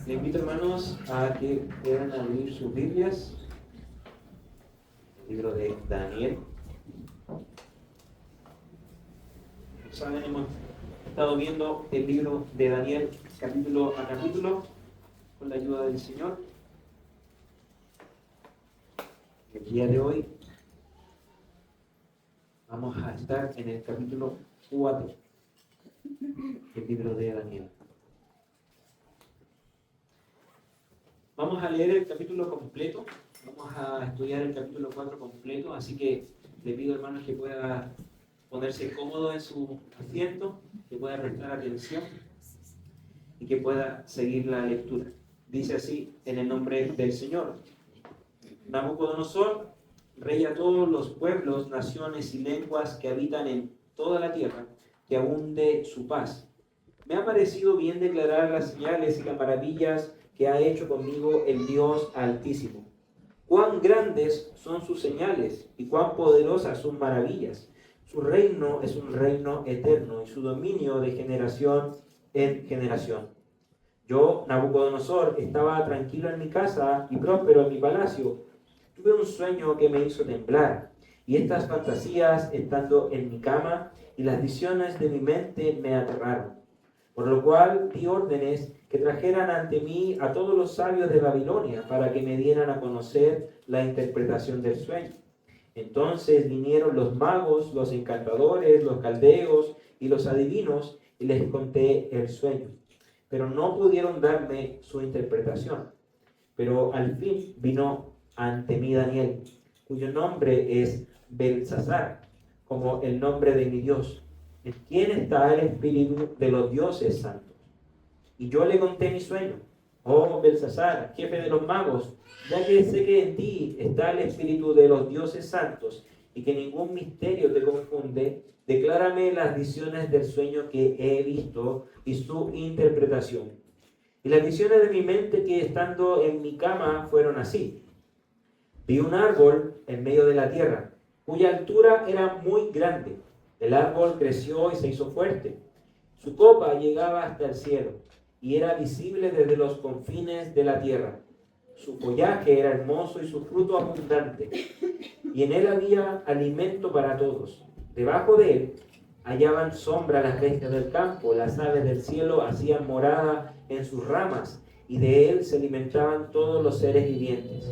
Le invito, hermanos, a que puedan abrir sus Biblias, el libro de Daniel. Como saben, hemos estado viendo el libro de Daniel capítulo a capítulo con la ayuda del Señor. El día de hoy vamos a estar en el capítulo 4 del libro de Daniel. Vamos a leer el capítulo completo, vamos a estudiar el capítulo 4 completo, así que le pido, hermanos, que pueda ponerse cómodo en su asiento, que pueda prestar atención y que pueda seguir la lectura. Dice así, en el nombre del Señor: Nabucodonosor, rey a todos los pueblos, naciones y lenguas que habitan en toda la tierra, que abunde su paz. Me ha parecido bien declarar las señales y las maravillas que ha hecho conmigo el Dios Altísimo. Cuán grandes son sus señales y cuán poderosas sus maravillas. Su reino es un reino eterno y su dominio de generación en generación. Yo, Nabucodonosor, estaba tranquilo en mi casa y próspero en mi palacio. Tuve un sueño que me hizo temblar, y estas fantasías estando en mi cama y las visiones de mi mente me aterraron. Por lo cual di órdenes que trajeran ante mí a todos los sabios de Babilonia para que me dieran a conocer la interpretación del sueño. Entonces vinieron los magos, los encantadores, los caldeos y los adivinos y les conté el sueño. Pero no pudieron darme su interpretación. Pero al fin vino ante mí Daniel, cuyo nombre es Beltsasar, como el nombre de mi Dios, en quien está el espíritu de los dioses santos. Y yo le conté mi sueño. Oh Beltsasar, jefe de los magos, ya que sé que en ti está el espíritu de los dioses santos y que ningún misterio te confunde, declárame las visiones del sueño que he visto y su interpretación. Y las visiones de mi mente que estando en mi cama fueron así. Vi un árbol en medio de la tierra, cuya altura era muy grande. El árbol creció y se hizo fuerte. Su copa llegaba hasta el cielo y era visible desde los confines de la tierra. Su follaje era hermoso y su fruto abundante, y en él había alimento para todos. Debajo de él hallaban sombra las bestias del campo, las aves del cielo hacían morada en sus ramas, y de él se alimentaban todos los seres vivientes.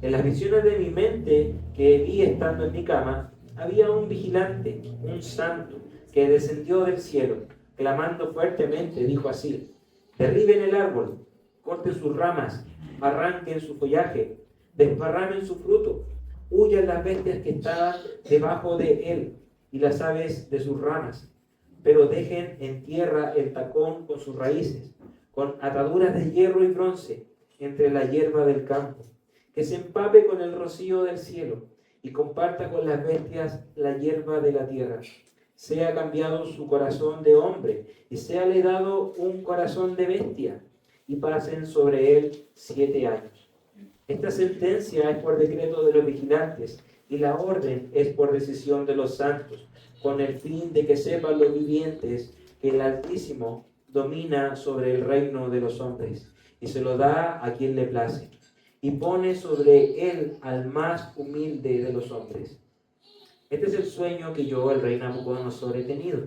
En las visiones de mi mente que vi estando en mi cama, había un vigilante, un santo, que descendió del cielo, clamando fuertemente, dijo así: derriben el árbol, corten sus ramas, arranquen su follaje, desparramen su fruto, huyan las bestias que estaban debajo de él y las aves de sus ramas, pero dejen en tierra el tacón con sus raíces, con ataduras de hierro y bronce entre la hierba del campo, que se empape con el rocío del cielo y comparta con las bestias la hierba de la tierra. Sea cambiado su corazón de hombre y séale dado un corazón de bestia, y pasen sobre él 7 años. Esta sentencia es por decreto de los vigilantes y la orden es por decisión de los santos, con el fin de que sepan los vivientes que el Altísimo domina sobre el reino de los hombres y se lo da a quien le place, y pone sobre él al más humilde de los hombres. Este es el sueño que yo, el rey Nabucodonosor, he tenido.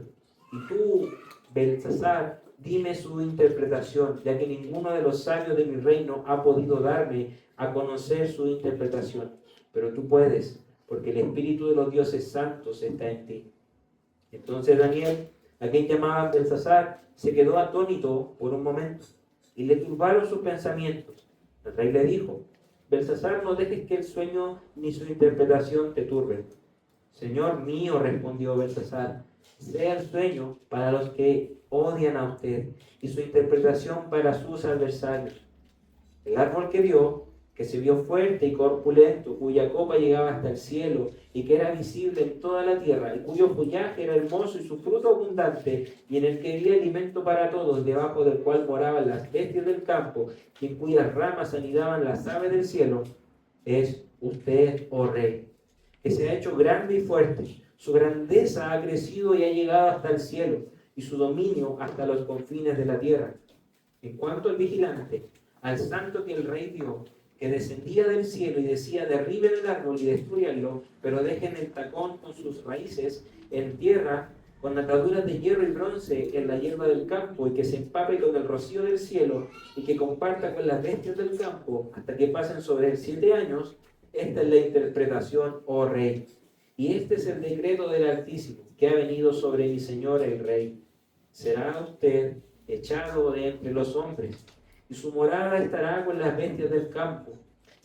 Y tú, Beltsasar, dime su interpretación, ya que ninguno de los sabios de mi reino ha podido darme a conocer su interpretación. Pero tú puedes, porque el espíritu de los dioses santos está en ti. Entonces Daniel, a quien llamaban Beltsasar, se quedó atónito por un momento, y le turbaron sus pensamientos. El rey le dijo: Beltsasar, no dejes que el sueño ni su interpretación te turben. Señor mío, respondió Beltsasar, sea el sueño para los que odian a usted y su interpretación para sus adversarios. El árbol que vio, que se vio fuerte y corpulento, cuya copa llegaba hasta el cielo y que era visible en toda la tierra, y cuyo follaje era hermoso y su fruto abundante, y en el que había alimento para todos, debajo del cual moraban las bestias del campo, y en cuyas ramas anidaban las aves del cielo, es usted, oh rey, que se ha hecho grande y fuerte. Su grandeza ha crecido y ha llegado hasta el cielo, y su dominio hasta los confines de la tierra. En cuanto al vigilante, al santo que el rey vio, que descendía del cielo y decía: derriben el árbol y destruyanlo, pero dejen el tacón con sus raíces en tierra, con ataduras de hierro y bronce en la hierba del campo, y que se empape con el rocío del cielo, y que comparta con las bestias del campo, hasta que pasen sobre él 7 años. Esta es la interpretación, oh rey. Y este es el decreto del Altísimo, que ha venido sobre mi señor el rey. Será usted echado de entre los hombres, y su morada estará con las bestias del campo,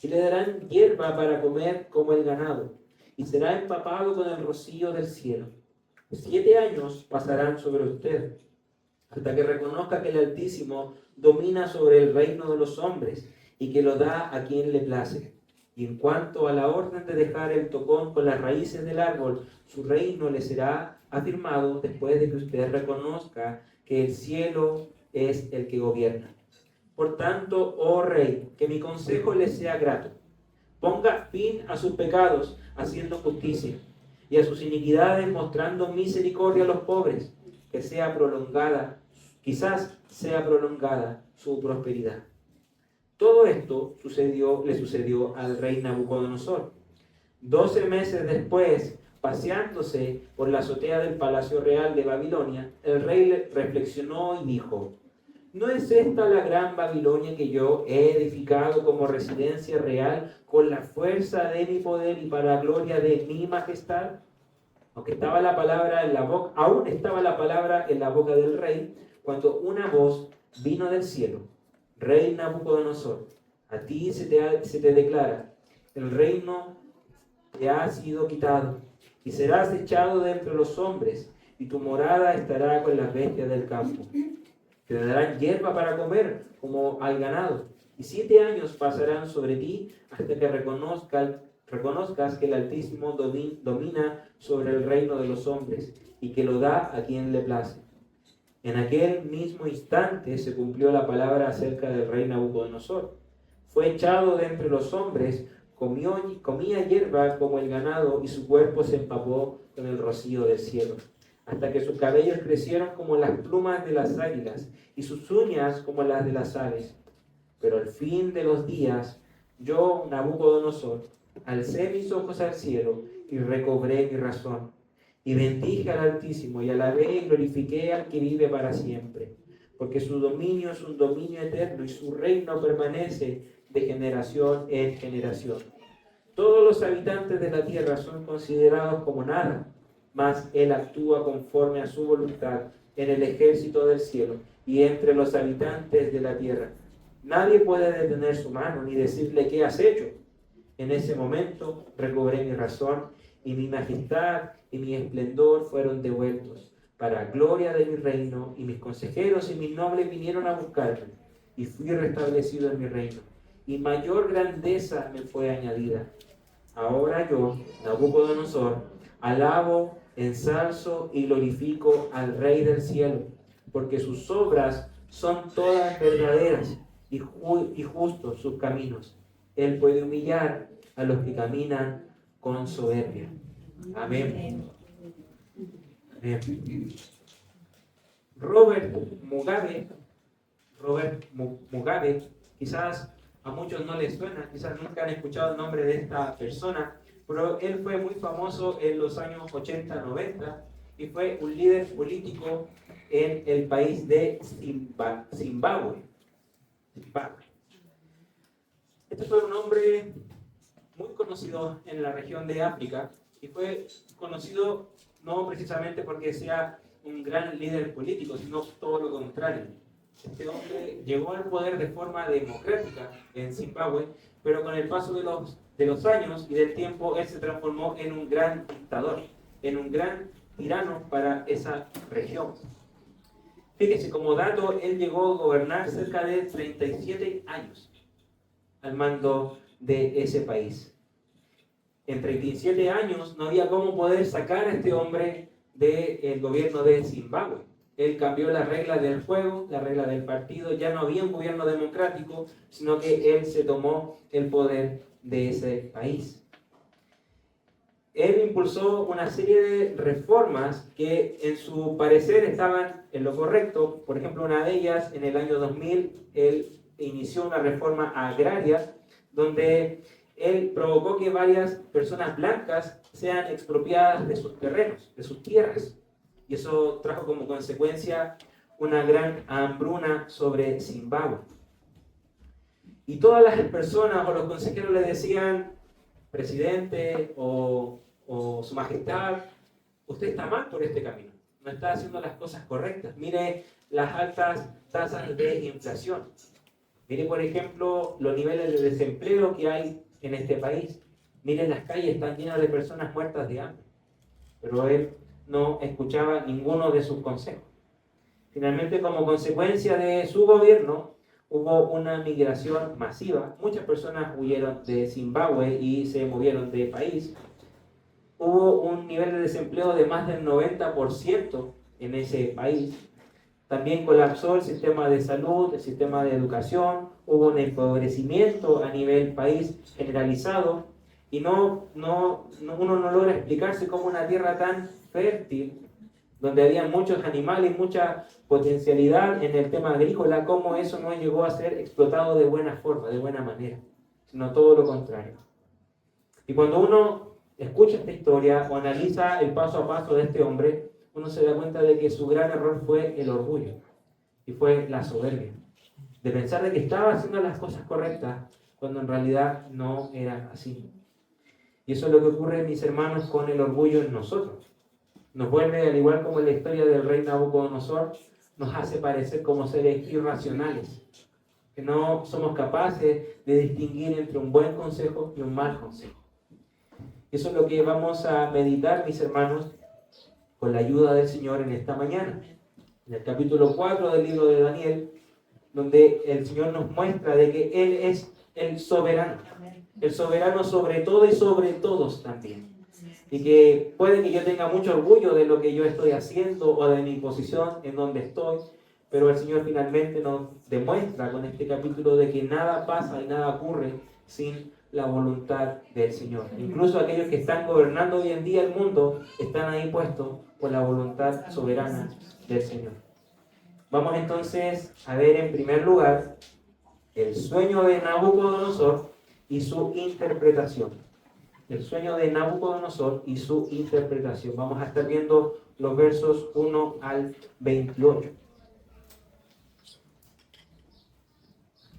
y le darán hierba para comer como el ganado, y será empapado con el rocío del cielo. 7 años pasarán sobre usted, hasta que reconozca que el Altísimo domina sobre el reino de los hombres, y que lo da a quien le place. Y en cuanto a la orden de dejar el tocón con las raíces del árbol, su reino le será afirmado después de que usted reconozca que el cielo es el que gobierna. Por tanto, oh rey, que mi consejo le sea grato. Ponga fin a sus pecados, haciendo justicia, y a sus iniquidades, mostrando misericordia a los pobres, que sea prolongada, quizás sea prolongada su prosperidad. Todo esto le sucedió al rey Nabucodonosor. 12 meses después, paseándose por la azotea del palacio real de Babilonia, el rey reflexionó y dijo: ¿no es esta la gran Babilonia que yo he edificado como residencia real con la fuerza de mi poder y para la gloria de mi majestad? Aunque estaba la palabra en la boca, aún estaba la palabra en la boca del rey, cuando una voz vino del cielo: Rey Nabucodonosor, a ti se te declara, el reino te ha sido quitado, y serás echado de entre los hombres, y tu morada estará con las bestias del campo. Te darán hierba para comer, como al ganado, y 7 años pasarán sobre ti hasta que reconozcas que el Altísimo domina sobre el reino de los hombres, y que lo da a quien le place. En aquel mismo instante se cumplió la palabra acerca del rey Nabucodonosor. Fue echado de entre los hombres, comía hierba como el ganado, y su cuerpo se empapó con el rocío del cielo, hasta que sus cabellos crecieron como las plumas de las águilas, y sus uñas como las de las aves. Pero al fin de los días, yo, Nabucodonosor, alcé mis ojos al cielo y recobré mi razón. Y bendije al Altísimo, y alabé y glorifiqué al que vive para siempre, porque su dominio es un dominio eterno, y su reino permanece de generación en generación. Todos los habitantes de la tierra son considerados como nada, mas él actúa conforme a su voluntad en el ejército del cielo y entre los habitantes de la tierra. Nadie puede detener su mano ni decirle: ¿qué has hecho? En ese momento recobré mi razón, y mi majestad y mi esplendor fueron devueltos, para gloria de mi reino, y mis consejeros y mis nobles vinieron a buscarme, y fui restablecido en mi reino, y mayor grandeza me fue añadida. Ahora yo, Nabucodonosor, alabo, ensalzo y glorifico al Rey del cielo, porque sus obras son todas verdaderas, y justos sus caminos. Él puede humillar a los que caminan con soberbia. Amén. Amén. Robert Mugabe, quizás a muchos no les suena, quizás nunca han escuchado el nombre de esta persona, pero él fue muy famoso en los años 80-90 y fue un líder político en el país de Zimbabue. Este fue un hombre muy conocido en la región de África, y fue conocido no precisamente porque sea un gran líder político, sino todo lo contrario. Este hombre llegó al poder de forma democrática en Zimbabue, pero con el paso de los años y del tiempo, él se transformó en un gran dictador, en un gran tirano para esa región. Fíjese, como dato, él llegó a gobernar cerca de 37 años al mando de ese país. En 37 años no había cómo poder sacar a este hombre del gobierno de Zimbabue. Él cambió las reglas del juego, la regla del partido. Ya no había un gobierno democrático, sino que él se tomó el poder de ese país. Él impulsó una serie de reformas que en su parecer estaban en lo correcto. Por ejemplo, una de ellas, en el año 2000, él inició una reforma agraria donde él provocó que varias personas blancas sean expropiadas de sus terrenos, de sus tierras. Y eso trajo como consecuencia una gran hambruna sobre Zimbabue. Y todas las personas o los consejeros le decían, presidente o su majestad, usted está mal por este camino, no está haciendo las cosas correctas. Mire las altas tasas de inflación. Mire, por ejemplo, los niveles de desempleo que hay en este país. Mire, las calles están llenas de personas muertas de hambre. Pero él no escuchaba ninguno de sus consejos. Finalmente, como consecuencia de su gobierno, hubo una migración masiva. Muchas personas huyeron de Zimbabue y se movieron de país. Hubo un nivel de desempleo de más del 90% en ese país. También colapsó el sistema de salud, el sistema de educación, hubo un empobrecimiento a nivel país generalizado y uno no logra explicarse cómo una tierra tan fértil, donde había muchos animales, mucha potencialidad en el tema agrícola, cómo eso no llegó a ser explotado de buena forma, de buena manera, sino todo lo contrario. Y cuando uno escucha esta historia o analiza el paso a paso de este hombre, uno se da cuenta de que su gran error fue el orgullo y fue la soberbia, de pensar de que estaba haciendo las cosas correctas cuando en realidad no era así. Y eso es lo que ocurre, mis hermanos, con el orgullo en nosotros. Nos vuelve, al igual como en la historia del rey Nabucodonosor, nos hace parecer como seres irracionales, que no somos capaces de distinguir entre un buen consejo y un mal consejo. Eso es lo que vamos a meditar, mis hermanos, con la ayuda del Señor en esta mañana. En el capítulo 4 del libro de Daniel, donde el Señor nos muestra de que Él es el soberano sobre todo y sobre todos también. Y que puede que yo tenga mucho orgullo de lo que yo estoy haciendo o de mi posición en donde estoy, pero el Señor finalmente nos demuestra con este capítulo de que nada pasa y nada ocurre sin la voluntad del Señor. Incluso aquellos que están gobernando hoy en día el mundo están ahí puestos por la voluntad soberana del Señor. Vamos entonces a ver en primer lugar el sueño de Nabucodonosor y su interpretación. El sueño de Nabucodonosor y su interpretación. Vamos a estar viendo los versos 1 al 28.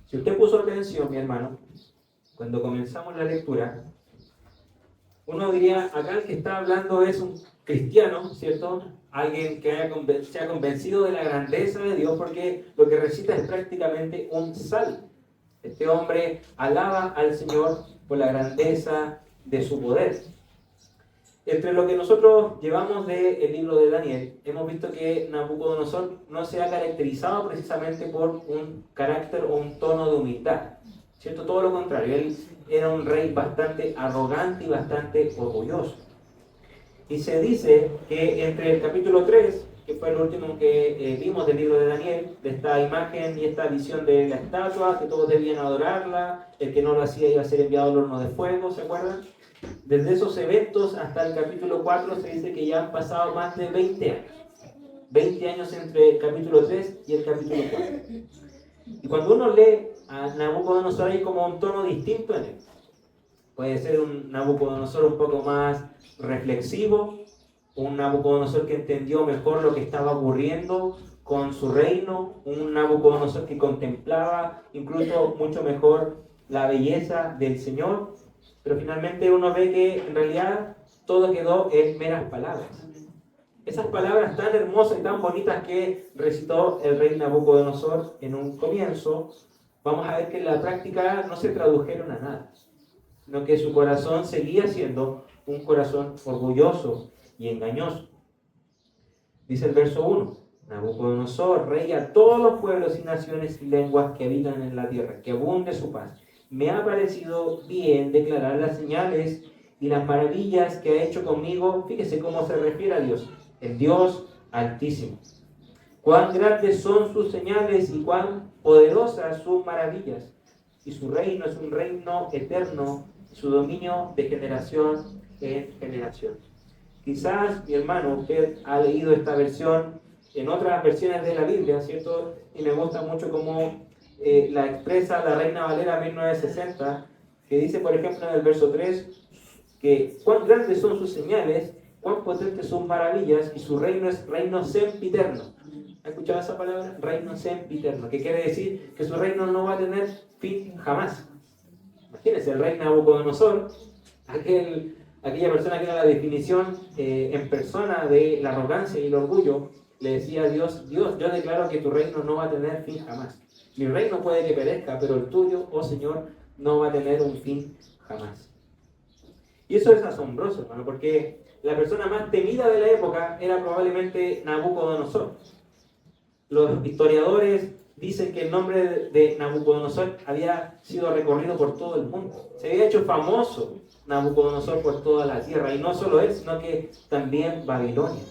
Si usted puso atención, mi hermano, cuando comenzamos la lectura, uno diría, acá el que está hablando es un cristiano, ¿cierto? Alguien que se ha convencido de la grandeza de Dios, porque lo que recita es prácticamente un salmo. Este hombre alaba al Señor por la grandeza de su poder. Entre lo que nosotros llevamos del libro de Daniel, hemos visto que Nabucodonosor no se ha caracterizado precisamente por un carácter o un tono de humildad, ¿cierto? Todo lo contrario, él era un rey bastante arrogante y bastante orgulloso. Y se dice que entre el capítulo 3, que fue el último que vimos del libro de Daniel, de esta imagen y esta visión de la estatua, que todos debían adorarla, el que no lo hacía iba a ser enviado al horno de fuego, ¿se acuerdan? Desde esos eventos hasta el capítulo 4 se dice que ya han pasado más de 20 años. 20 años entre el capítulo 3 y el capítulo 4. Y cuando uno lee a Nabucodonosor hay como un tono distinto en él. Puede ser un Nabucodonosor un poco más reflexivo, un Nabucodonosor que entendió mejor lo que estaba ocurriendo con su reino, un Nabucodonosor que contemplaba incluso mucho mejor la belleza del Señor, pero finalmente uno ve que en realidad todo quedó en meras palabras. Esas palabras tan hermosas y tan bonitas que recitó el rey Nabucodonosor en un comienzo, vamos a ver que en la práctica no se tradujeron a nada, sino que su corazón seguía siendo un corazón orgulloso y engañoso. Dice el verso 1, Nabucodonosor, rey a todos los pueblos y naciones y lenguas que habitan en la tierra, que abunde su paz. Me ha parecido bien declarar las señales y las maravillas que ha hecho conmigo. Fíjese cómo se refiere a Dios, el Dios Altísimo. Cuán grandes son sus señales y cuán poderosas sus maravillas. Y su reino es un reino eterno, su dominio de generación en generación. Quizás, mi hermano, usted ha leído esta versión en otras versiones de la Biblia, ¿cierto? Y me gusta mucho cómo la expresa la Reina Valera 1960, que dice, por ejemplo, en el verso 3, que cuán grandes son sus señales, cuán potentes sus maravillas, y su reino es reino sempiterno. ¿Ha escuchado esa palabra? Reino sempiterno, que quiere decir que su reino no va a tener fin jamás. Imagínense, el rey Nabucodonosor, aquella persona que era la definición en persona de la arrogancia y el orgullo, le decía a Dios, Dios, yo declaro que tu reino no va a tener fin jamás. Mi reino puede que perezca, pero el tuyo, oh Señor, no va a tener un fin jamás. Y eso es asombroso, hermano, porque la persona más temida de la época era probablemente Nabucodonosor. Los historiadores dicen que el nombre de Nabucodonosor había sido recorrido por todo el mundo. Se había hecho famoso Nabucodonosor por toda la tierra. Y no solo él, sino que también Babilonia.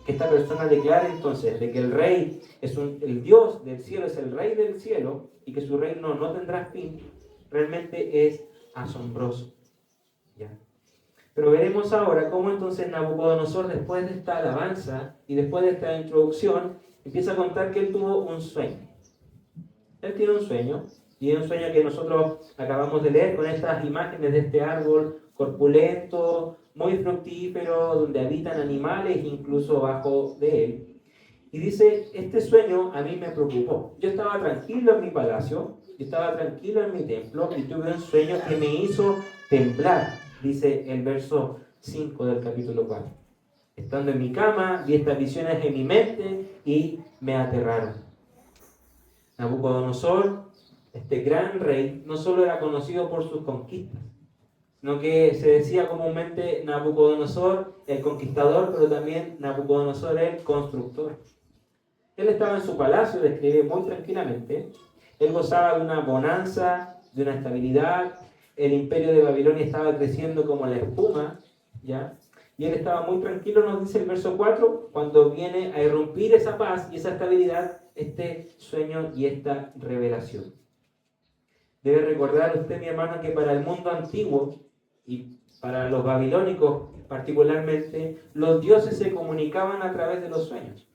Que esta persona declara entonces de que el rey el Dios del cielo es el rey del cielo y que su reino no tendrá fin, realmente es asombroso. ¿Ya? Pero veremos ahora cómo entonces Nabucodonosor, después de esta alabanza y después de esta introducción, empieza a contar que él tuvo un sueño. Él tiene un sueño, y es un sueño que nosotros acabamos de leer con estas imágenes de este árbol corpulento, muy fructífero, donde habitan animales incluso bajo de él. Y dice, este sueño a mí me preocupó. Yo estaba tranquilo en mi palacio, yo estaba tranquilo en mi templo, y tuve un sueño que me hizo temblar, dice el verso 5 del capítulo 4. Estando en mi cama, vi estas visiones en mi mente y me aterraron. Nabucodonosor, este gran rey, no solo era conocido por sus conquistas, sino que se decía comúnmente Nabucodonosor el conquistador, pero también Nabucodonosor el constructor. Él estaba en su palacio, describe muy tranquilamente. Él gozaba de una bonanza, de una estabilidad. El imperio de Babilonia estaba creciendo como la espuma, ¿ya? Y él estaba muy tranquilo, nos dice el verso 4, cuando viene a irrumpir esa paz y esa estabilidad, este sueño y esta revelación. Debe recordar usted, mi hermano, que para el mundo antiguo y para los babilónicos particularmente, los dioses se comunicaban a través de los sueños.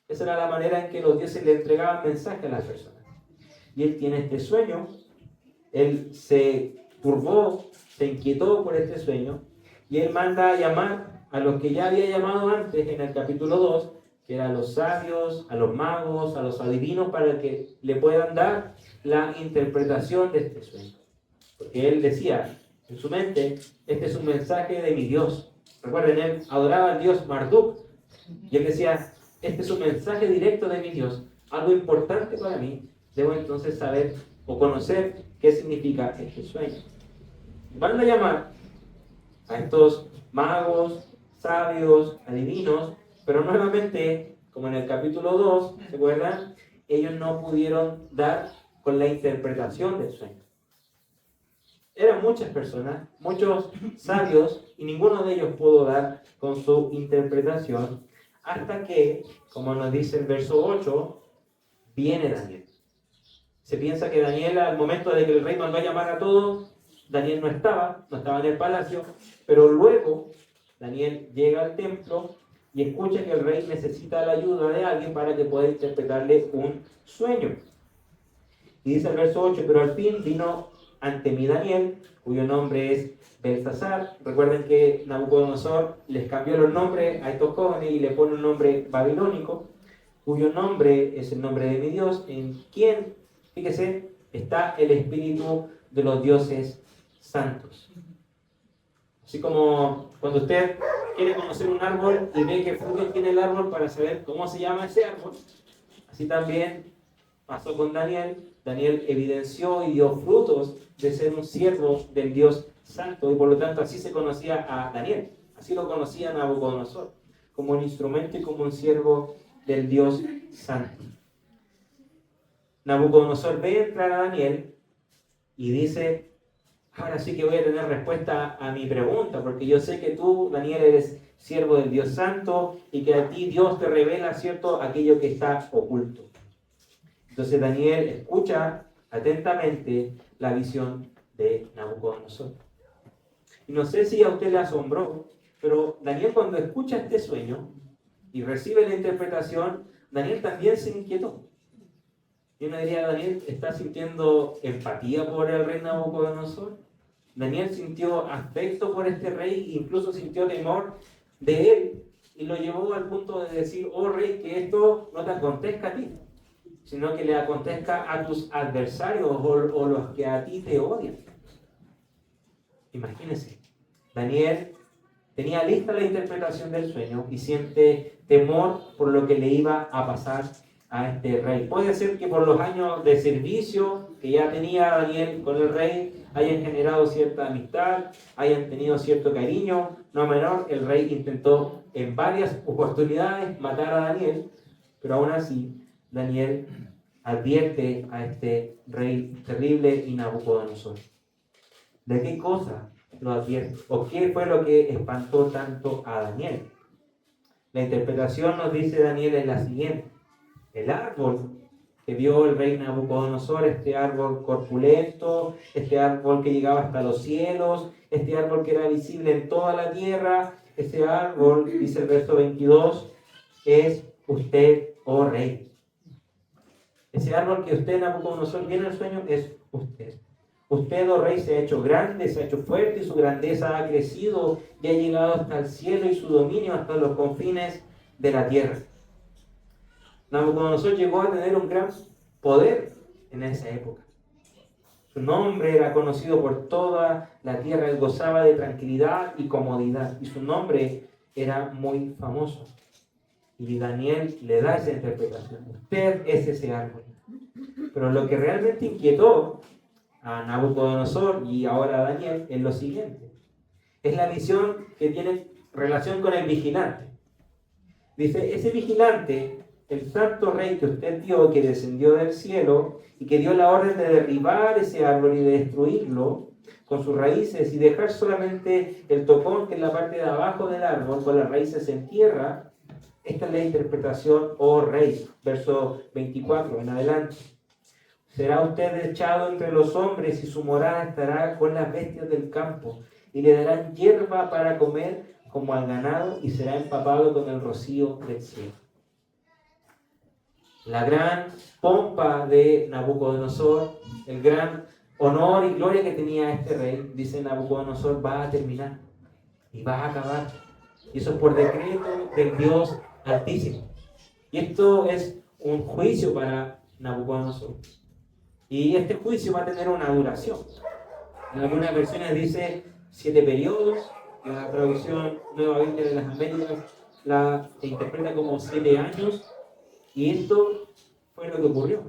Esa era la manera en que los dioses le entregaban mensajes a las personas. Y él tiene este sueño, él se turbó, se inquietó por este sueño, y él manda a llamar a los que ya había llamado antes en el capítulo 2, que eran los sabios, a los magos, a los adivinos, para que le puedan dar la interpretación de este sueño. Porque él decía en su mente, este es un mensaje de mi Dios. Recuerden, él adoraba al Dios Marduk, y él decía, este es un mensaje directo de mi Dios, algo importante para mí, debo entonces saber o conocer qué significa este sueño. Van a llamar a estos magos, sabios, adivinos, pero nuevamente, como en el capítulo 2, ¿se acuerdan? Ellos no pudieron dar con la interpretación del sueño. Eran muchas personas, muchos sabios, y ninguno de ellos pudo dar con su interpretación, hasta que, como nos dice el verso 8, viene Daniel. Se piensa que Daniel, al momento de que el rey mandó a llamar a todos, Daniel no estaba en el palacio, pero luego Daniel llega al templo y escucha que el rey necesita la ayuda de alguien para que pueda interpretarle un sueño. Y dice el verso 8, pero al fin vino ante mí Daniel, cuyo nombre es Belsasar. Recuerden que Nabucodonosor les cambió los nombres a estos jóvenes y le pone un nombre babilónico, cuyo nombre es el nombre de mi Dios, en quien, fíjese, está el espíritu de los dioses santos. Así como cuando usted quiere conocer un árbol y ve qué frutos tiene el árbol para saber cómo se llama ese árbol, así también pasó con Daniel. Daniel evidenció y dio frutos de ser un siervo del Dios santo, y por lo tanto así se conocía a Daniel, así lo conocía Nabucodonosor, como un instrumento y como un siervo del Dios santo. Nabucodonosor ve entrar a Daniel y dice, ahora sí que voy a tener respuesta a mi pregunta, porque yo sé que tú, Daniel, eres siervo del Dios santo y que a ti Dios te revela, ¿cierto?, aquello que está oculto. Entonces Daniel escucha atentamente la visión de Nabucodonosor. Y no sé si a usted le asombró, pero Daniel, cuando escucha este sueño y recibe la interpretación, Daniel también se inquietó. Yo no diría, Daniel está sintiendo empatía por el rey Nabucodonosor. Daniel sintió afecto por este rey, incluso sintió temor de él, y lo llevó al punto de decir, oh rey, que esto no te acontezca a ti, sino que le acontezca a tus adversarios o los que a ti te odian. Imagínense, Daniel tenía lista la interpretación del sueño y siente temor por lo que le iba a pasar a este rey. Puede ser que por los años de servicio que ya tenía Daniel con el rey hayan generado cierta amistad, hayan tenido cierto cariño. No menor, el rey intentó en varias oportunidades matar a Daniel, pero aún así Daniel advierte a este rey terrible y Nabucodonosor. ¿De qué cosa lo advierte? ¿O qué fue lo que espantó tanto a Daniel? La interpretación nos dice Daniel es la siguiente. El árbol que vio el rey Nabucodonosor, este árbol corpulento, este árbol que llegaba hasta los cielos, este árbol que era visible en toda la tierra, ese árbol, dice el verso 22, es usted, oh rey. Ese árbol que usted, Nabucodonosor, viene en el sueño, es usted. Usted, oh rey, se ha hecho grande, se ha hecho fuerte y su grandeza ha crecido y ha llegado hasta el cielo y su dominio hasta los confines de la tierra. Nabucodonosor llegó a tener un gran poder en esa época. Su nombre era conocido por toda la tierra, él gozaba de tranquilidad y comodidad y su nombre era muy famoso. Y Daniel le da esa interpretación. Usted es ese árbol. Pero lo que realmente inquietó a Nabucodonosor y ahora a Daniel es lo siguiente. Es la visión que tiene relación con el vigilante. Dice, ese vigilante, el santo rey que usted vio, que descendió del cielo y que dio la orden de derribar ese árbol y de destruirlo con sus raíces y dejar solamente el topón, que es la parte de abajo del árbol, con las raíces en tierra. Esta es la interpretación, oh rey, verso 24 en adelante. Será usted echado entre los hombres y su morada estará con las bestias del campo y le darán hierba para comer como al ganado y será empapado con el rocío del cielo. La gran pompa de Nabucodonosor, el gran honor y gloria que tenía este rey, dice Nabucodonosor, va a terminar y va a acabar. Y eso es por decreto del Dios Altísimo. Y esto es un juicio para Nabucodonosor. Y este juicio va a tener una duración. En algunas versiones dice 7 periodos. La traducción Nueva Biblia de las Américas la interpreta como 7 años. Y esto fue lo que ocurrió.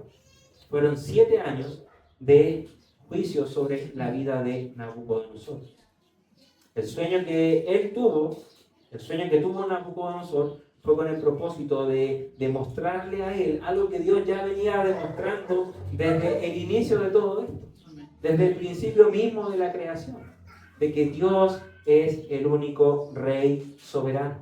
Fueron 7 años de juicio sobre la vida de Nabucodonosor. El sueño que tuvo Nabucodonosor fue con el propósito de demostrarle a él algo que Dios ya venía demostrando desde el inicio de todo esto, desde el principio mismo de la creación, de que Dios es el único Rey soberano.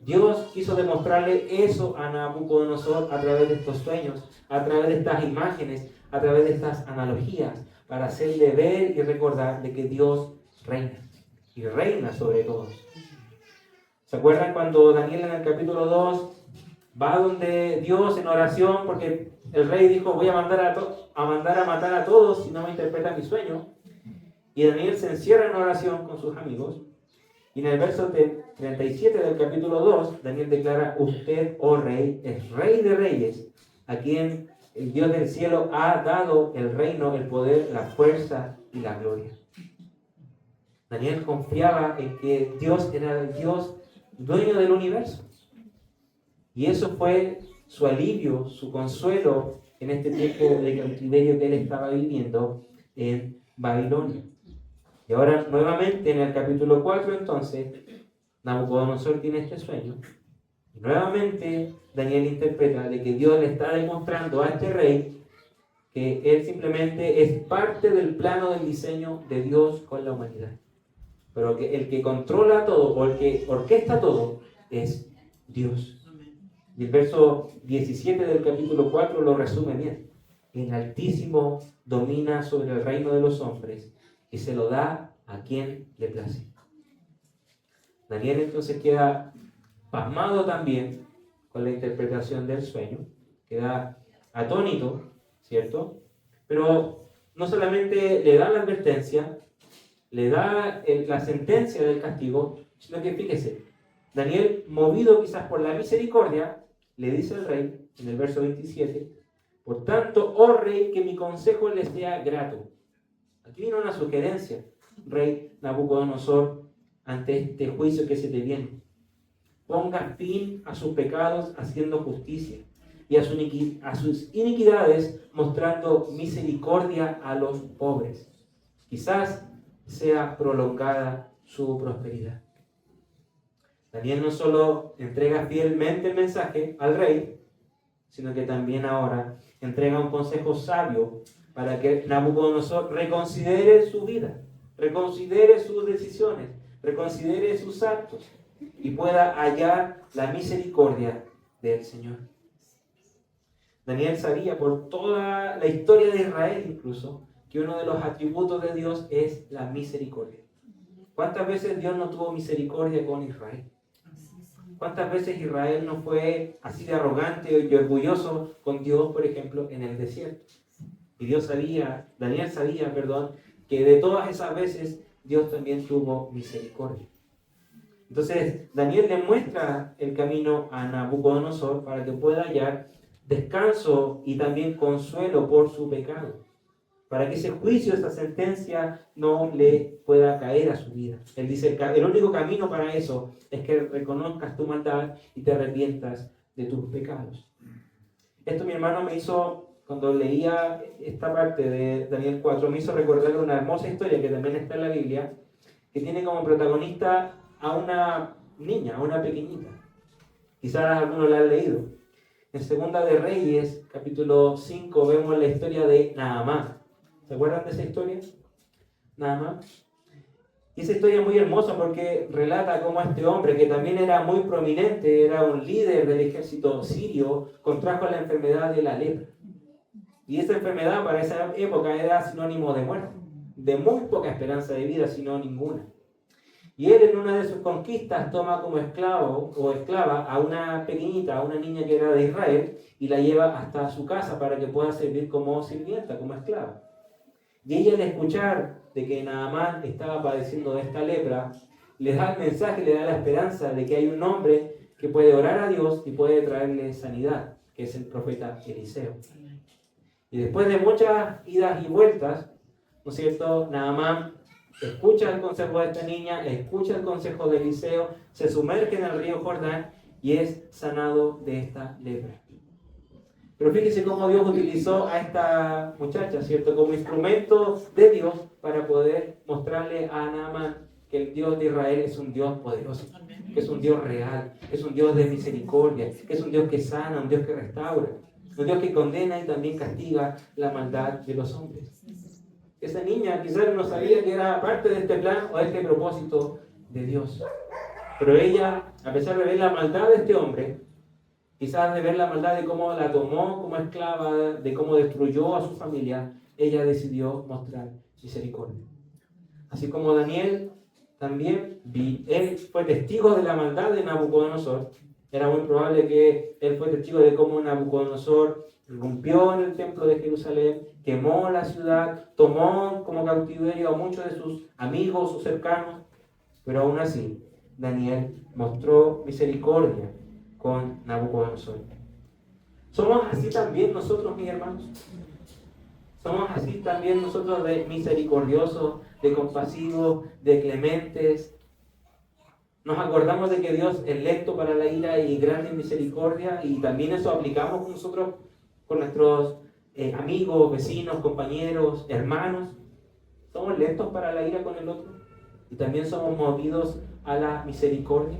Dios quiso demostrarle eso a Nabucodonosor a través de estos sueños, a través de estas imágenes, a través de estas analogías, para hacerle ver y recordar de que Dios reina, y reina sobre todos. ¿Se acuerdan cuando Daniel en el capítulo 2 va donde Dios en oración porque el rey dijo voy a mandar a matar a todos si no me interpretan mi sueño? Y Daniel se encierra en oración con sus amigos y en el verso 37 del capítulo 2 Daniel declara usted, oh rey, es rey de reyes, a quien el Dios del cielo ha dado el reino, el poder, la fuerza y la gloria. Daniel confiaba en que Dios era el Dios dueño del universo. Y eso fue su alivio, su consuelo en este tiempo de cautiverio que él estaba viviendo en Babilonia. Y ahora nuevamente en el capítulo 4 entonces Nabucodonosor tiene este sueño. Y nuevamente Daniel interpreta de que Dios le está demostrando a este rey que él simplemente es parte del plano del diseño de Dios con la humanidad. Pero que el que controla todo o el que orquesta todo es Dios. Y el verso 17 del capítulo 4 lo resume bien. El Altísimo domina sobre el reino de los hombres y se lo da a quien le place. Daniel entonces queda pasmado también con la interpretación del sueño. Queda atónito, ¿cierto? Pero no solamente le da la advertencia, le da la sentencia del castigo, sino que fíjese, Daniel, movido quizás por la misericordia, le dice al rey, en el verso 27, por tanto, oh rey, que mi consejo le sea grato. Aquí viene una sugerencia, rey Nabucodonosor, ante este juicio que se te viene. Ponga fin a sus pecados haciendo justicia y a sus iniquidades mostrando misericordia a los pobres. Quizás sea prolongada su prosperidad. Daniel no solo entrega fielmente el mensaje al rey, sino que también ahora entrega un consejo sabio para que Nabucodonosor reconsidere su vida, reconsidere sus decisiones, reconsidere sus actos y pueda hallar la misericordia del Señor. Daniel sabía por toda la historia de Israel incluso que uno de los atributos de Dios es la misericordia. ¿Cuántas veces Dios no tuvo misericordia con Israel? ¿Cuántas veces Israel no fue así de arrogante y orgulloso con Dios, por ejemplo, en el desierto? Y Daniel sabía, que de todas esas veces Dios también tuvo misericordia. Entonces, Daniel le muestra el camino a Nabucodonosor para que pueda hallar descanso y también consuelo por su pecado, para que ese juicio, esa sentencia no le pueda caer a su vida. Él dice, el único camino para eso es que reconozcas tu maldad y te arrepientas de tus pecados. Esto, mi hermano, me hizo, cuando leía esta parte de Daniel 4, me hizo recordar una hermosa historia que también está en la Biblia, que tiene como protagonista a una niña, a una pequeñita. Quizás algunos la han leído. En Segunda de Reyes, capítulo 5, vemos la historia de Naamán. ¿Se acuerdan de esa historia? Naamán. Y esa historia es muy hermosa porque relata cómo este hombre, que también era muy prominente, era un líder del ejército sirio, contrajo la enfermedad de la lepra. Y esa enfermedad para esa época era sinónimo de muerte, de muy poca esperanza de vida, sino ninguna. Y él en una de sus conquistas toma como esclavo o esclava a una pequeñita, a una niña que era de Israel, y la lleva hasta su casa para que pueda servir como sirvienta, como esclava. Y ella, al escuchar de que Naamán estaba padeciendo de esta lepra, le da el mensaje, le da la esperanza de que hay un hombre que puede orar a Dios y puede traerle sanidad, que es el profeta Eliseo. Y después de muchas idas y vueltas, ¿no es cierto?, Naamán escucha el consejo de esta niña, escucha el consejo de Eliseo, se sumerge en el río Jordán y es sanado de esta lepra. Pero fíjese cómo Dios utilizó a esta muchacha, ¿cierto?, como instrumento de Dios para poder mostrarle a Naamán que el Dios de Israel es un Dios poderoso, que es un Dios real, que es un Dios de misericordia, que es un Dios que sana, un Dios que restaura, un Dios que condena y también castiga la maldad de los hombres. Esa niña quizás no sabía que era parte de este plan o de este propósito de Dios. Pero ella, a pesar de ver la maldad de este hombre, quizás de ver la maldad de cómo la tomó como esclava, de cómo destruyó a su familia, ella decidió mostrar misericordia. Así como Daniel también, él fue testigo de la maldad de Nabucodonosor. Era muy probable que él fue testigo de cómo Nabucodonosor irrumpió en el templo de Jerusalén, quemó la ciudad, tomó como cautiverio a muchos de sus amigos, sus cercanos, pero aún así Daniel mostró misericordia con Nabucodonosor. Somos así también nosotros, mis hermanos. Somos así también nosotros de misericordiosos, de compasivos, de clementes. Nos acordamos de que Dios es lento para la ira y grande en misericordia, y también eso aplicamos nosotros con nuestros amigos, vecinos, compañeros, hermanos. Somos lentos para la ira con el otro y también somos movidos a la misericordia.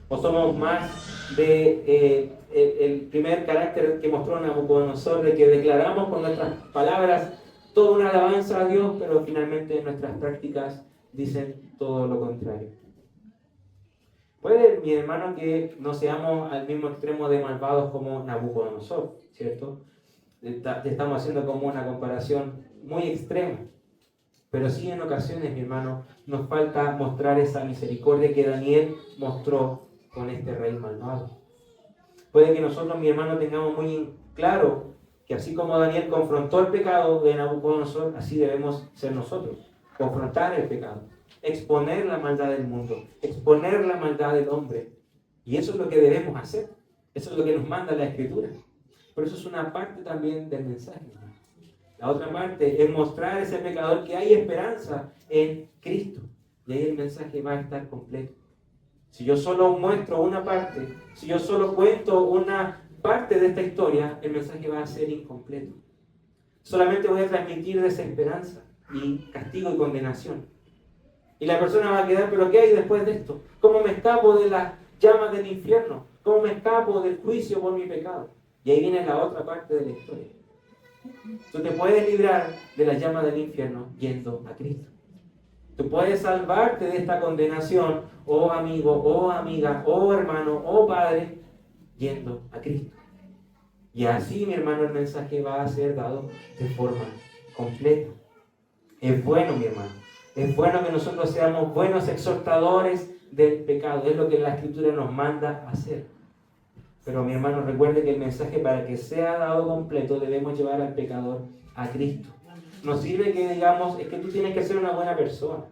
¿O somos más de el primer carácter que mostró Nabucodonosor, de que declaramos con nuestras palabras toda una alabanza a Dios, pero finalmente nuestras prácticas dicen todo lo contrario? Puede, mi hermano, que no seamos al mismo extremo de malvados como Nabucodonosor, ¿cierto? Estamos haciendo como una comparación muy extrema. Pero sí, en ocasiones, mi hermano, nos falta mostrar esa misericordia que Daniel mostró con este rey malvado. Puede que nosotros, mi hermano, tengamos muy claro que así como Daniel confrontó el pecado de Nabucodonosor, así debemos ser nosotros. Confrontar el pecado, exponer la maldad del mundo, exponer la maldad del hombre. Y eso es lo que debemos hacer. Eso es lo que nos manda la Escritura. Pero eso es una parte también del mensaje. La otra parte es mostrar a ese pecador que hay esperanza en Cristo. Y ahí el mensaje va a estar completo. Si yo solo muestro una parte, si yo solo cuento una parte de esta historia, el mensaje va a ser incompleto. Solamente voy a transmitir desesperanza y castigo y condenación. Y la persona va a quedar, ¿pero qué hay después de esto? ¿Cómo me escapo de las llamas del infierno? ¿Cómo me escapo del juicio por mi pecado? Y ahí viene la otra parte de la historia. Tú te puedes librar de las llamas del infierno yendo a Cristo. Tú puedes salvarte de esta condenación, oh amigo, oh amiga, oh hermano, oh padre, yendo a Cristo. Y así, mi hermano, el mensaje va a ser dado de forma completa. Es bueno, mi hermano. Es bueno que nosotros seamos buenos exhortadores del pecado. Es lo que la Escritura nos manda a hacer. Pero, mi hermano, recuerde que el mensaje, para que sea dado completo, debemos llevar al pecador a Cristo. No sirve que digamos, es que tú tienes que ser una buena persona.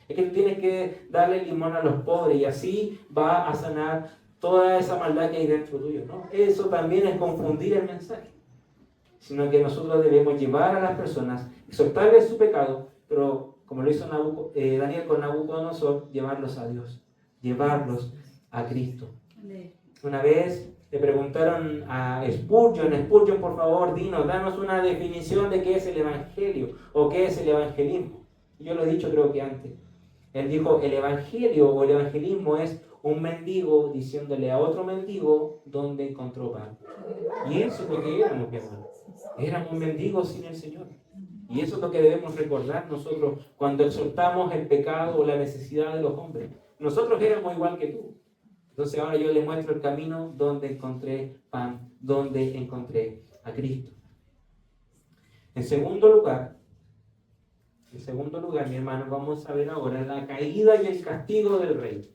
Es que tú tienes que darle limón a los pobres y así va a sanar toda esa maldad que hay dentro tuyo. No, eso también es confundir el mensaje. Sino que nosotros debemos llevar a las personas, exhortarles su pecado, pero como lo hizo Daniel con Nabucodonosor, llevarlos a Dios, llevarlos a Cristo. Una vez le preguntaron a Spurgeon, por favor, danos una definición de qué es el Evangelio o qué es el evangelismo. Yo lo he dicho creo que antes. Él dijo, el Evangelio o el evangelismo es un mendigo diciéndole a otro mendigo dónde encontró pan. Y eso es lo que éramos, mi hermano. Éramos mendigos sin el Señor. Y eso es lo que debemos recordar nosotros cuando exhortamos el pecado o la necesidad de los hombres. Nosotros éramos igual que tú. Entonces ahora yo le muestro el camino donde encontré pan, donde encontré a Cristo. En segundo lugar, mi hermano, vamos a ver ahora la caída y el castigo del rey.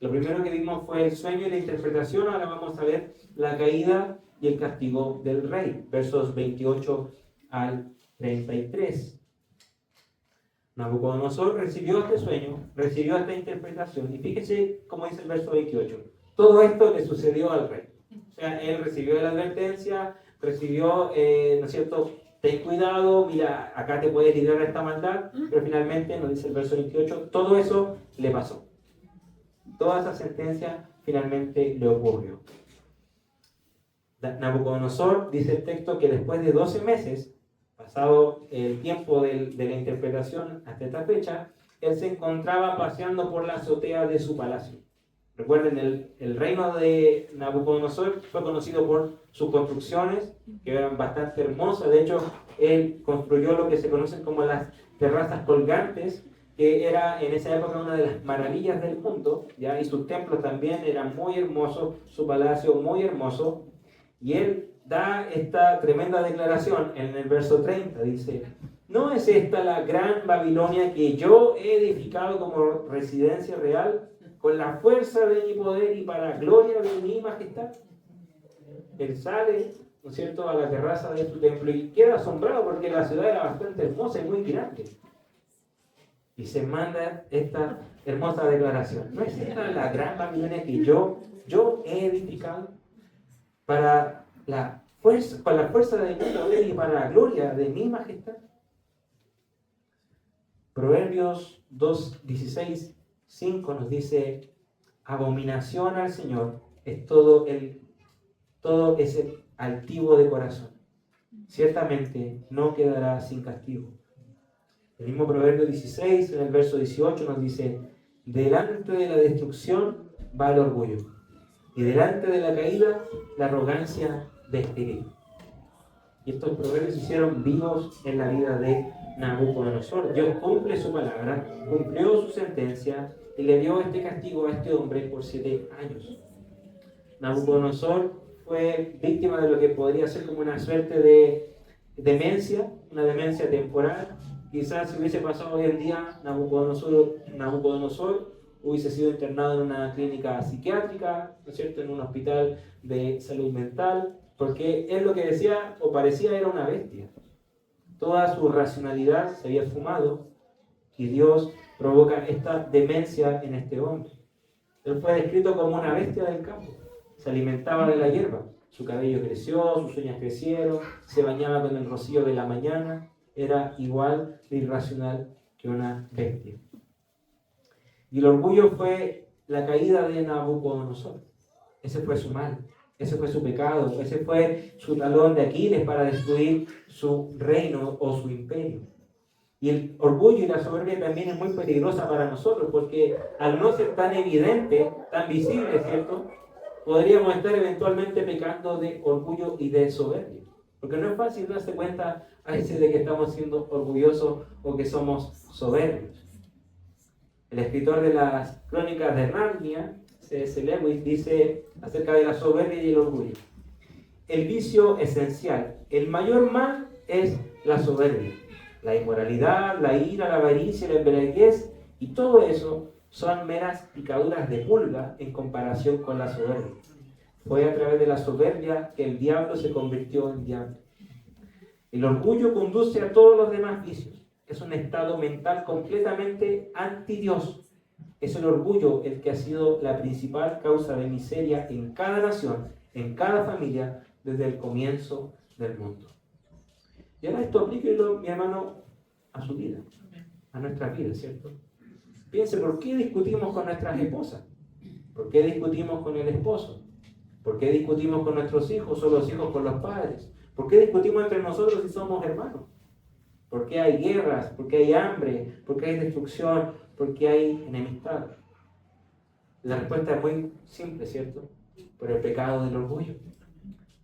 Lo primero que vimos fue el sueño y la interpretación, ahora vamos a ver la caída y el castigo del rey, versos 28 al 33. Nabucodonosor recibió este sueño, recibió esta interpretación, y fíjese cómo dice el verso 28. Todo esto le sucedió al rey. O sea, él recibió la advertencia, recibió, ¿no es cierto?, ten cuidado, mira, acá te puedes librar de esta maldad, pero finalmente, nos dice el verso 28, todo eso le pasó. Toda esa sentencia finalmente le ocurrió. Nabucodonosor, dice el texto, que después de 12 meses, pasado el tiempo de la interpretación hasta esta fecha, él se encontraba paseando por la azotea de su palacio. Recuerden, el reino de Nabucodonosor fue conocido por sus construcciones, que eran bastante hermosas. De hecho, él construyó lo que se conocen como las terrazas colgantes, que era en esa época una de las maravillas del mundo, ¿ya? Y sus templos también eran muy hermosos, su palacio muy hermoso. Y él da esta tremenda declaración en el verso 30, dice, ¿no es esta la gran Babilonia que yo he edificado como residencia real, con la fuerza de mi poder y para gloria de mi majestad? Él sale, ¿no es cierto?, a la terraza de su templo y queda asombrado porque la ciudad era bastante hermosa y muy grande. Y se manda esta hermosa declaración. ¿No es esta la gran Babilonia que yo he edificado para la fuerza de mi poder y para la gloria de mi majestad? Proverbios 2:16 5 nos dice, abominación al Señor es todo ese altivo de corazón. Ciertamente no quedará sin castigo. El mismo Proverbio 16, en el verso 18, nos dice, delante de la destrucción va el orgullo, y delante de la caída, la arrogancia de espíritu. Y estos proverbios se hicieron vivos en la vida de Nabucodonosor. Dios cumple su palabra, cumplió su sentencia y le dio este castigo a este hombre por 7 años. Nabucodonosor fue víctima de lo que podría ser como una suerte de demencia, una demencia temporal. Quizás si hubiese pasado hoy en día, Nabucodonosor hubiese sido internado en una clínica psiquiátrica, ¿no es cierto?, en un hospital de salud mental, porque él lo que decía o parecía era una bestia. Toda su racionalidad se había esfumado y Dios provoca esta demencia en este hombre. Él fue descrito como una bestia del campo. Se alimentaba de la hierba. Su cabello creció, sus uñas crecieron, se bañaba con el rocío de la mañana. Era igual de irracional que una bestia. Y el orgullo fue la caída de Nabucodonosor. Ese fue su mal, ese fue su pecado, ese fue su talón de Aquiles para destruir su reino o su imperio. Y el orgullo y la soberbia también es muy peligrosa para nosotros, porque al no ser tan evidente, tan visible, ¿cierto? Podríamos estar eventualmente pecando de orgullo y de soberbia. Porque no es fácil darse cuenta a veces de que estamos siendo orgullosos o que somos soberbios. El escritor de las Crónicas de Narnia, C.S. Lewis, dice acerca de la soberbia y el orgullo: el vicio esencial, el mayor mal es la soberbia. La inmoralidad, la ira, la avaricia, la embriaguez y todo eso son meras picaduras de pulga en comparación con la soberbia. Fue a través de la soberbia que el diablo se convirtió en diablo. El orgullo conduce a todos los demás vicios. Es un estado mental completamente anti-Dios. Es el orgullo el que ha sido la principal causa de miseria en cada nación, en cada familia, desde el comienzo del mundo. Y ahora esto aplíquelo, mi hermano, a su vida, a nuestra vida, ¿cierto? Piense, ¿por qué discutimos con nuestras esposas? ¿Por qué discutimos con el esposo? ¿Por qué discutimos con nuestros hijos o los hijos con los padres? ¿Por qué discutimos entre nosotros si somos hermanos? ¿Por qué hay guerras? ¿Por qué hay hambre? ¿Por qué hay destrucción? ¿Por qué hay enemistad? La respuesta es muy simple, ¿cierto? Por el pecado del orgullo,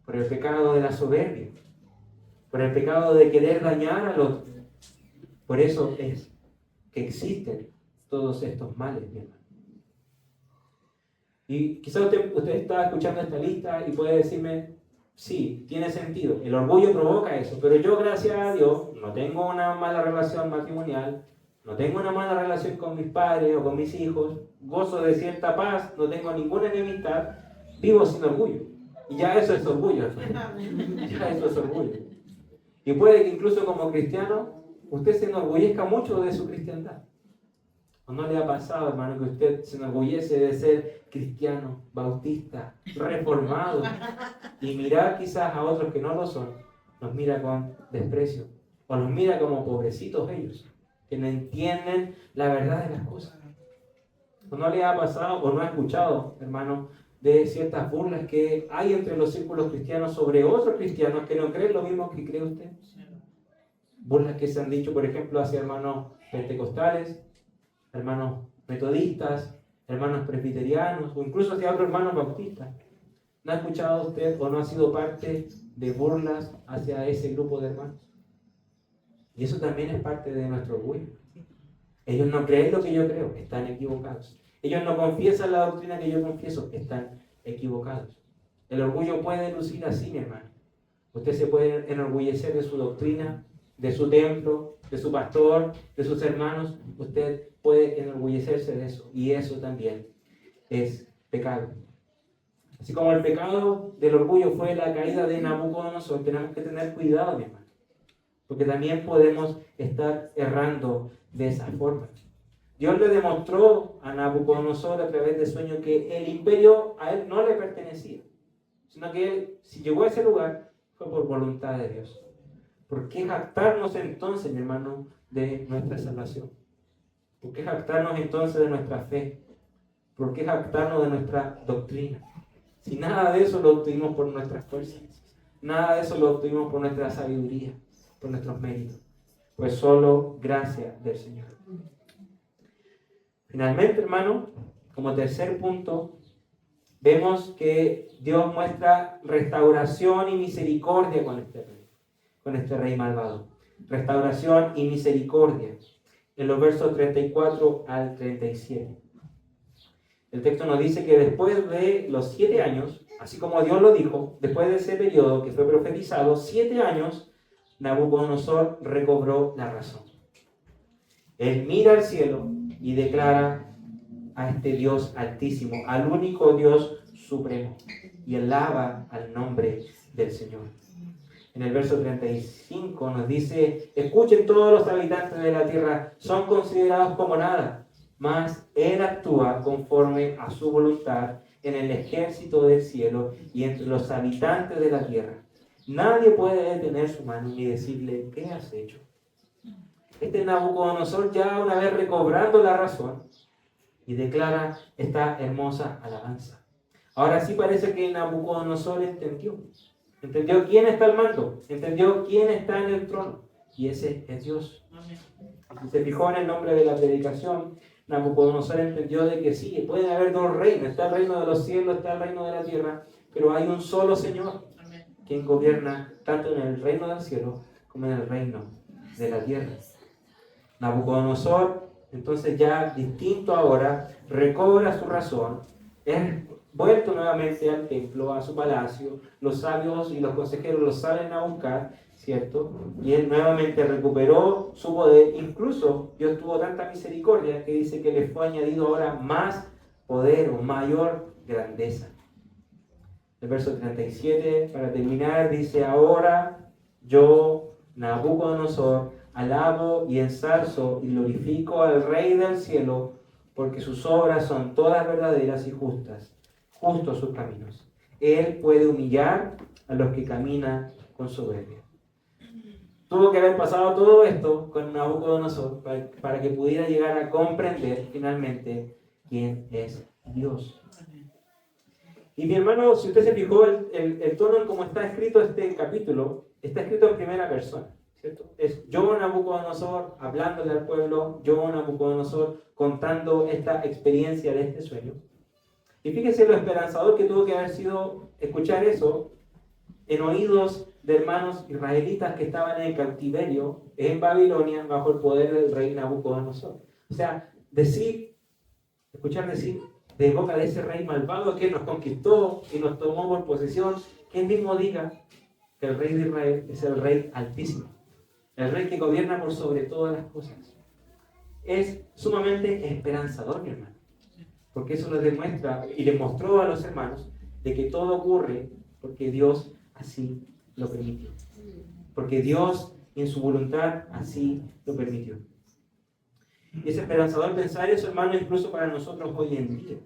por el pecado de la soberbia, por el pecado de querer dañar al otro. Por eso es que existen todos estos males, mi hermano. Y quizás usted está escuchando esta lista y puede decirme, sí, tiene sentido, el orgullo provoca eso, pero yo, gracias a Dios, no tengo una mala relación matrimonial, no tengo una mala relación con mis padres o con mis hijos, gozo de cierta paz, no tengo ninguna enemistad, vivo sin orgullo. Y ya eso es orgullo. Ya eso es orgullo. Y puede que incluso como cristiano, usted se enorgullezca mucho de su cristiandad. ¿O no le ha pasado, hermano, que usted se enorgullece de ser cristiano, bautista, reformado? Y mirar quizás a otros que no lo son, los mira con desprecio. O los mira como pobrecitos ellos, que no entienden la verdad de las cosas. ¿O no le ha pasado o no ha escuchado, hermano, de ciertas burlas que hay entre los círculos cristianos sobre otros cristianos que no creen lo mismo que cree usted? Burlas que se han dicho, por ejemplo, hacia hermanos pentecostales, hermanos metodistas, hermanos presbiterianos o incluso hacia otros hermanos bautistas. ¿No ha escuchado usted o no ha sido parte de burlas hacia ese grupo de hermanos? Y eso también es parte de nuestro orgullo. Ellos no creen lo que yo creo, están equivocados. Ellos no confiesan la doctrina que yo confieso, están equivocados. El orgullo puede lucir así, mi hermano. Usted se puede enorgullecer de su doctrina, de su templo, de su pastor, de sus hermanos. Usted puede enorgullecerse de eso. Y eso también es pecado. Así como el pecado del orgullo fue la caída de Nabucodonosor, tenemos que tener cuidado, mi hermano. Porque también podemos estar errando de esa forma. Dios le demostró a Nabucodonosor a través del sueño que el imperio a él no le pertenecía, sino que él, si llegó a ese lugar, fue por voluntad de Dios. ¿Por qué jactarnos entonces, mi hermano, de nuestra salvación? ¿Por qué jactarnos entonces de nuestra fe? ¿Por qué jactarnos de nuestra doctrina? Si nada de eso lo obtuvimos por nuestras fuerzas, nada de eso lo obtuvimos por nuestra sabiduría, por nuestros méritos, pues solo gracia del Señor. Finalmente, hermano, como tercer punto, vemos que Dios muestra restauración y misericordia con este rey malvado. Restauración y misericordia. En los versos 34 al 37. El texto nos dice que después de los 7 años, así como Dios lo dijo, después de ese periodo que fue profetizado, 7 años, Nabucodonosor recobró la razón. Él mira al cielo y declara a este Dios altísimo, al único Dios supremo, y alaba al nombre del Señor. En el verso 35 nos dice: escuchen todos los habitantes de la tierra, son considerados como nada, mas Él actúa conforme a su voluntad en el ejército del cielo y entre los habitantes de la tierra. Nadie puede detener su mano ni decirle: ¿qué has hecho? Este Nabucodonosor, ya una vez recobrando la razón, y declara esta hermosa alabanza. Ahora sí parece que Nabucodonosor entendió quién está al mando, entendió quién está en el trono, y ese es Dios. Si se fijó en el nombre de la predicación, Nabucodonosor entendió de que sí, pueden haber dos reinos: está el reino de los cielos, está el reino de la tierra, pero hay un solo Señor, quien gobierna tanto en el reino del cielo como en el reino de la tierra. Nabucodonosor, entonces, ya distinto ahora, recobra su razón, es vuelto nuevamente al templo, a su palacio. Los sabios y los consejeros lo salen a buscar, ¿cierto? Y él nuevamente recuperó su poder. Incluso Dios tuvo tanta misericordia que dice que le fue añadido ahora más poder o mayor grandeza. El verso 37, para terminar, dice: ahora yo, Nabucodonosor, alabo y ensalzo y glorifico al Rey del cielo, porque sus obras son todas verdaderas y justas, justos sus caminos. Él puede humillar a los que caminan con soberbia. Tuvo que haber pasado todo esto con Nabucodonosor para que pudiera llegar a comprender finalmente quién es Dios. Y mi hermano, si usted se fijó, el tono en cómo está escrito este capítulo, está escrito en primera persona, ¿cierto? Es yo, Nabucodonosor, hablándole al pueblo, yo, Nabucodonosor, contando esta experiencia de este sueño. Y fíjese lo esperanzador que tuvo que haber sido escuchar eso en oídos de hermanos israelitas que estaban en el cautiverio en Babilonia bajo el poder del rey Nabucodonosor. O sea, escuchar decir de boca de ese rey malvado que nos conquistó y nos tomó por posesión, que él mismo diga que el rey de Israel es el rey altísimo, el rey que gobierna por sobre todas las cosas. Es sumamente esperanzador, mi hermano, porque eso nos demuestra y le mostró a los hermanos de que todo ocurre porque Dios así lo permitió, porque Dios en su voluntad así lo permitió. Y es esperanzador pensar eso, hermano, incluso para nosotros hoy en día.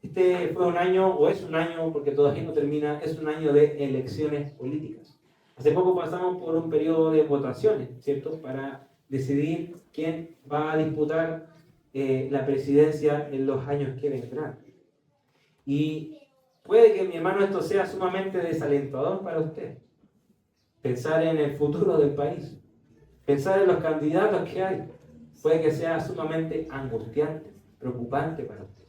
Este fue un año, o es un año, porque todavía no termina, es un año de elecciones políticas. Hace poco pasamos por un periodo de votaciones, ¿cierto? Para decidir quién va a disputar la presidencia en los años que vendrán. Y puede que, mi hermano, esto sea sumamente desalentador para usted. Pensar en el futuro del país, pensar en los candidatos que hay, puede que sea sumamente angustiante, preocupante para usted.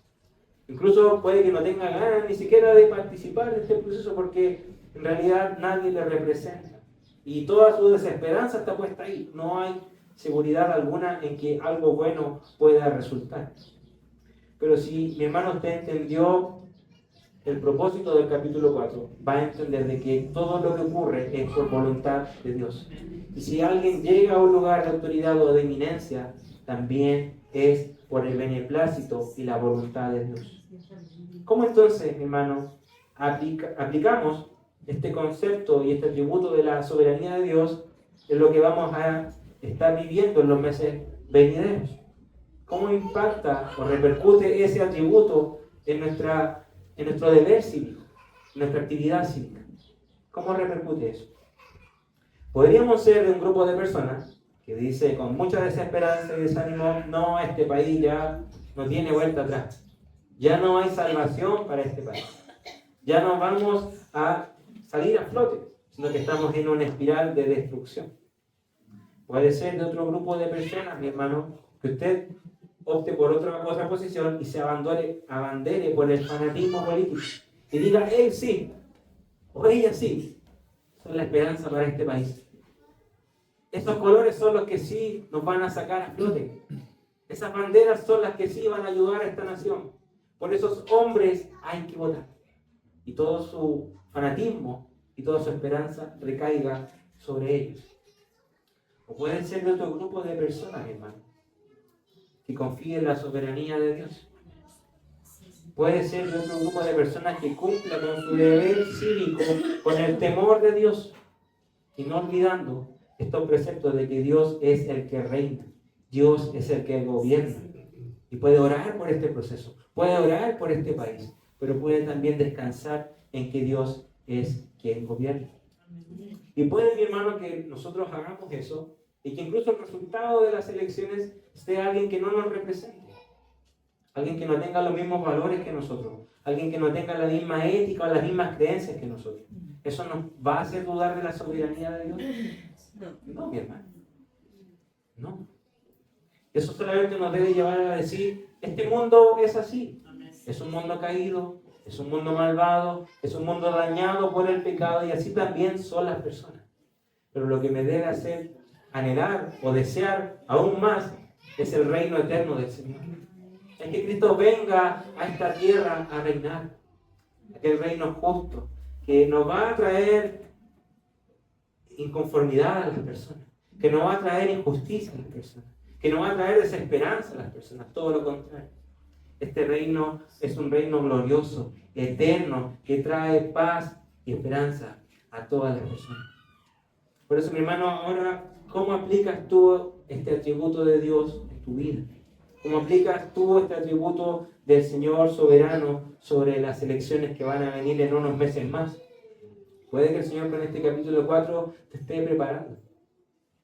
Incluso puede que no tenga ganas ni siquiera de participar en este proceso porque en realidad nadie le representa. Y toda su desesperanza está puesta ahí. No hay seguridad alguna en que algo bueno pueda resultar. Pero si mi hermano usted entendió el propósito del capítulo 4, va a entender de que todo lo que ocurre es por voluntad de Dios. Y si alguien llega a un lugar de autoridad o de eminencia, también es por el beneplácito y la voluntad de Dios. ¿Cómo entonces, hermano, aplicamos este concepto y este atributo de la soberanía de Dios en lo que vamos a estar viviendo en los meses venideros? ¿Cómo impacta o repercute ese atributo en nuestro deber cívico, en nuestra actividad cívica? ¿Cómo repercute eso? Podríamos ser de un grupo de personas que dice con mucha desesperanza y desánimo: no, este país ya no tiene vuelta atrás. Ya no hay salvación para este país. Ya no vamos a salir a flote, sino que estamos en una espiral de destrucción. Puede ser de otro grupo de personas, mi hermano, que usted opte por otra posición y se abandere por el fanatismo político y diga: él sí, o ella sí, son la esperanza para este país. Esos colores son los que sí nos van a sacar a flote. Esas banderas son las que sí van a ayudar a esta nación. Por esos hombres hay que votar. Y todo su fanatismo y toda su esperanza recaiga sobre ellos. O pueden ser de otro grupo de personas, hermano, que confíen en la soberanía de Dios. puede ser de otro grupo de personas que cumpla con su deber cívico, con el temor de Dios, y no olvidando estos preceptos de que Dios es el que reina, Dios es el que gobierna, y puede orar por este proceso, puede orar por este país, pero puede también descansar en que Dios es quien gobierna. Y puede, mi hermano, que nosotros hagamos eso y que incluso el resultado de las elecciones sea alguien que no nos represente, alguien que no tenga los mismos valores que nosotros, alguien que no tenga la misma ética o las mismas creencias que nosotros. ¿Eso nos va a hacer dudar de la soberanía de Dios? No, mi hermano. No. Eso solamente nos debe llevar a decir, este mundo es así. Es un mundo caído, es un mundo malvado, es un mundo dañado por el pecado y así también son las personas. Pero lo que me debe hacer anhelar o desear aún más es el reino eterno del Señor. Es que Cristo venga a esta tierra a reinar. Aquel reino justo que nos va a traer inconformidad a las personas, que nos va a traer injusticia a las personas, que nos va a traer desesperanza a las personas, todo lo contrario. Este reino es un reino glorioso, eterno, que trae paz y esperanza a todas las personas. Por eso, mi hermano, ahora, ¿cómo aplicas tú este atributo de Dios en tu vida? ¿Cómo aplicas tú este atributo del Señor soberano sobre las elecciones que van a venir en unos meses más? Puede que el Señor con este capítulo 4 te esté preparando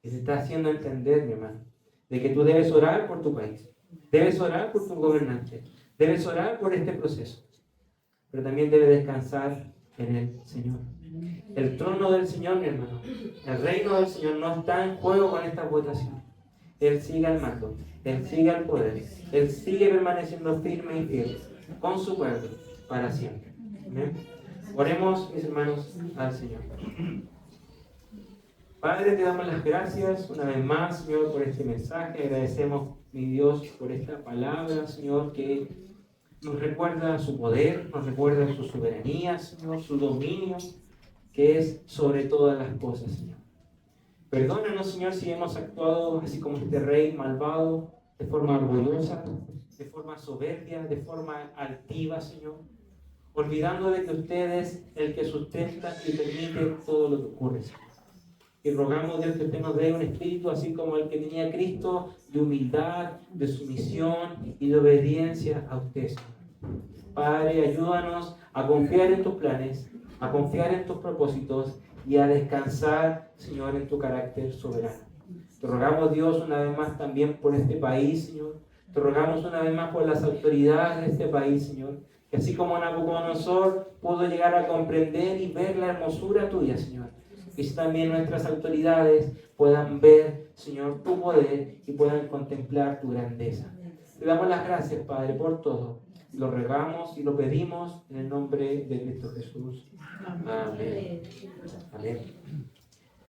y te está haciendo entender, mi hermano, de que tú debes orar por tu país, debes orar por tu gobernante, debes orar por este proceso, pero también debes descansar en el Señor. El trono del Señor, mi hermano, el reino del Señor no está en juego con esta votación. Él sigue al mando, Él sigue al poder, Él sigue permaneciendo firme y fiel con su pueblo para siempre. ¿Amén? Oremos, mis hermanos, al Señor. Padre, te damos las gracias una vez más, Señor, por este mensaje. Agradecemos, mi Dios, por esta palabra, Señor, que nos recuerda su poder, nos recuerda su soberanía, Señor, su dominio, que es sobre todas las cosas, Señor. Perdónanos, Señor, si hemos actuado así como este rey malvado, de forma orgullosa, de forma soberbia, de forma altiva, Señor, olvidando de que usted es el que sustenta y permite todo lo que ocurre, Señor. Y rogamos, Dios, que usted nos dé un espíritu así como el que tenía Cristo, de humildad, de sumisión y de obediencia a usted, Señor. Padre, ayúdanos a confiar en tus planes, a confiar en tus propósitos y a descansar, Señor, en tu carácter soberano. Te rogamos, Dios, una vez más también por este país, Señor. Te rogamos una vez más por las autoridades de este país, Señor. Que así como Nabucodonosor pudo llegar a comprender y ver la hermosura tuya, Señor. Que también nuestras autoridades puedan ver, Señor, tu poder y puedan contemplar tu grandeza. Te damos las gracias, Padre, por todo. Lo rogamos y lo pedimos en el nombre de Cristo Jesús. Amén. Amén.